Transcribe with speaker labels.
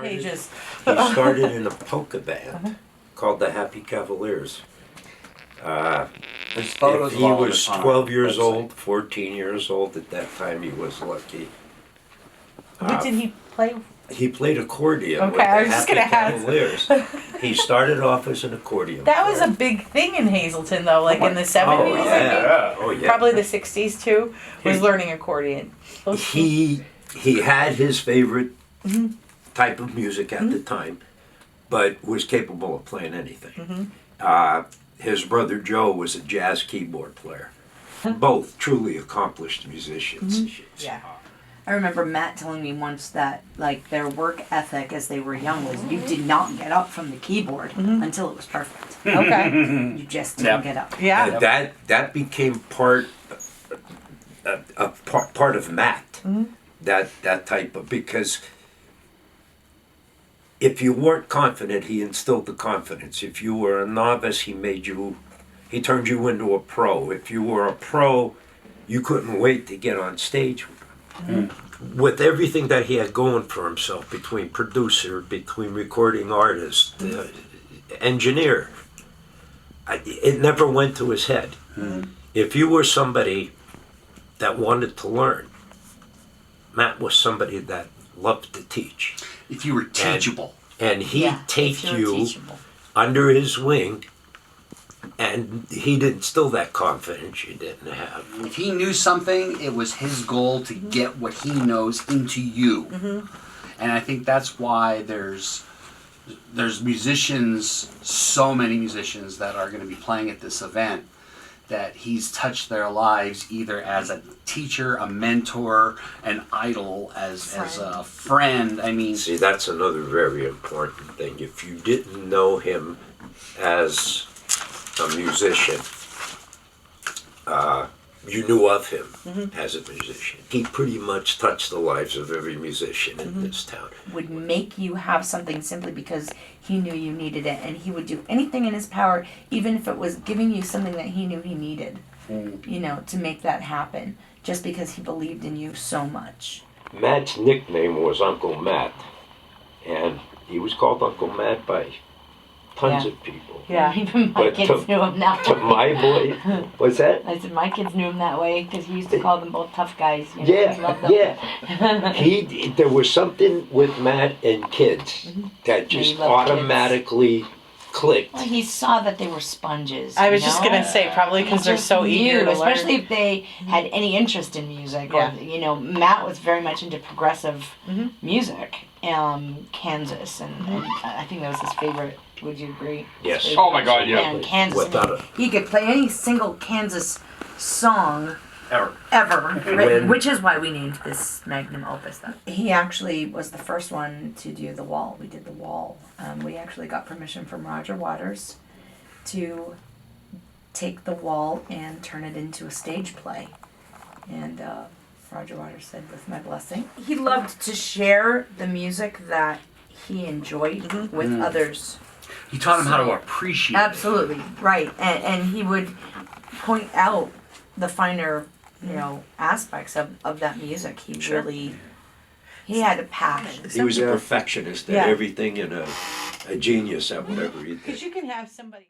Speaker 1: pages.
Speaker 2: He started in a polka band called the Happy Cavaliers.
Speaker 3: There's photos
Speaker 2: If
Speaker 3: of
Speaker 2: he
Speaker 3: all of
Speaker 2: was
Speaker 3: us on our
Speaker 2: 12 years
Speaker 3: website.
Speaker 2: old, 14 years old at that time, he was lucky.
Speaker 1: What did he play?
Speaker 2: He played accordion with
Speaker 1: Okay, I
Speaker 2: the
Speaker 1: was just
Speaker 2: Happy
Speaker 1: gonna ask.
Speaker 2: Cavaliers. He started off as an accordion
Speaker 1: That was
Speaker 2: player.
Speaker 1: a big thing in Hazleton, though, like in the 70s.
Speaker 2: Oh,
Speaker 1: I
Speaker 2: yeah.
Speaker 1: think.
Speaker 2: Oh, yeah.
Speaker 1: Probably the 60s, too, was learning accordion.
Speaker 2: He had his favorite type of music at the time, but was capable of playing anything. His brother Joe was a jazz keyboard player. Both truly accomplished musicians.
Speaker 1: Yeah.
Speaker 4: I remember Matt telling me once that like their work ethic as they were young was you did not get up from the keyboard until it was perfect.
Speaker 1: Okay.
Speaker 4: You just didn't get up.
Speaker 1: Yeah.
Speaker 2: And that became part of Matt. That type of, because if you weren't confident, he instilled the confidence. If you were a novice, he turned you into a pro. If you were a pro, you couldn't wait to get on stage with him. With everything that he had going for himself, between producer, between recording artist, engineer, it never went to his head. If you were somebody that wanted to learn, Matt was somebody that loved to teach.
Speaker 3: If you were teachable.
Speaker 2: And he'd take
Speaker 4: if you're
Speaker 2: you
Speaker 4: teachable.
Speaker 2: under his wing, and he'd instill that confidence you didn't have.
Speaker 3: If he knew something, it was his goal to get what he knows into you. And I think that's why there's musicians, so many musicians that are going to be playing at this event, that he's touched their lives either as a teacher, a mentor, an idol, as a friend. I mean,
Speaker 2: See, that's another very important thing. If you didn't know him as a musician, you knew of him as a musician. He pretty much touched the lives of every musician in this town.
Speaker 4: Would make you have something simply because he knew you needed it, and he would do anything in his power, even if it was giving you something that he knew he needed, you know, to make that happen, just because he believed in you so much.
Speaker 2: Matt's nickname was Uncle Matt, and he was called Uncle Matt by tons of people.
Speaker 1: Yeah.
Speaker 5: Even my
Speaker 2: But
Speaker 5: kids knew him that
Speaker 2: To
Speaker 5: way.
Speaker 2: my boy, what's that?
Speaker 5: I said my kids knew him that way because he used to call them both tough guys. You know, he loved
Speaker 2: Yeah,
Speaker 5: them.
Speaker 2: there was something with Matt and kids that
Speaker 5: Yeah, he
Speaker 2: just
Speaker 5: loved kids.
Speaker 2: automatically clicked.
Speaker 5: Well, he saw that they were sponges.
Speaker 1: I was
Speaker 5: you
Speaker 1: just
Speaker 5: know?
Speaker 1: going to say, probably
Speaker 5: He
Speaker 1: because they're
Speaker 5: just
Speaker 1: so eager
Speaker 5: knew,
Speaker 1: to
Speaker 5: especially
Speaker 1: learn.
Speaker 5: if they had any interest in music.
Speaker 1: Yeah.
Speaker 5: Or, you know, Matt was very much into progressive music, Kansas, and I think that was his favorite. Would you agree?
Speaker 2: Yes.
Speaker 5: His favorite
Speaker 3: Oh my God, yeah.
Speaker 5: band, Kansas.
Speaker 2: Without a
Speaker 4: He could play any single Kansas song
Speaker 3: ever.
Speaker 4: written, which is why we named this Magnum Opus that. He actually was the first one to do the wall. We did the wall. We actually got permission from Roger Waters to take the wall and turn it into a stage play. And Roger Waters said, with my blessing. He loved to share the music that he enjoyed with others.
Speaker 3: He taught him how to appreciate
Speaker 4: Absolutely, right. And he would point out the finer, you know, aspects of that music. He really, he had a passion.
Speaker 2: He was a perfectionist at
Speaker 1: Yeah.
Speaker 2: everything and a genius at whatever he did.
Speaker 1: Because you can have somebody...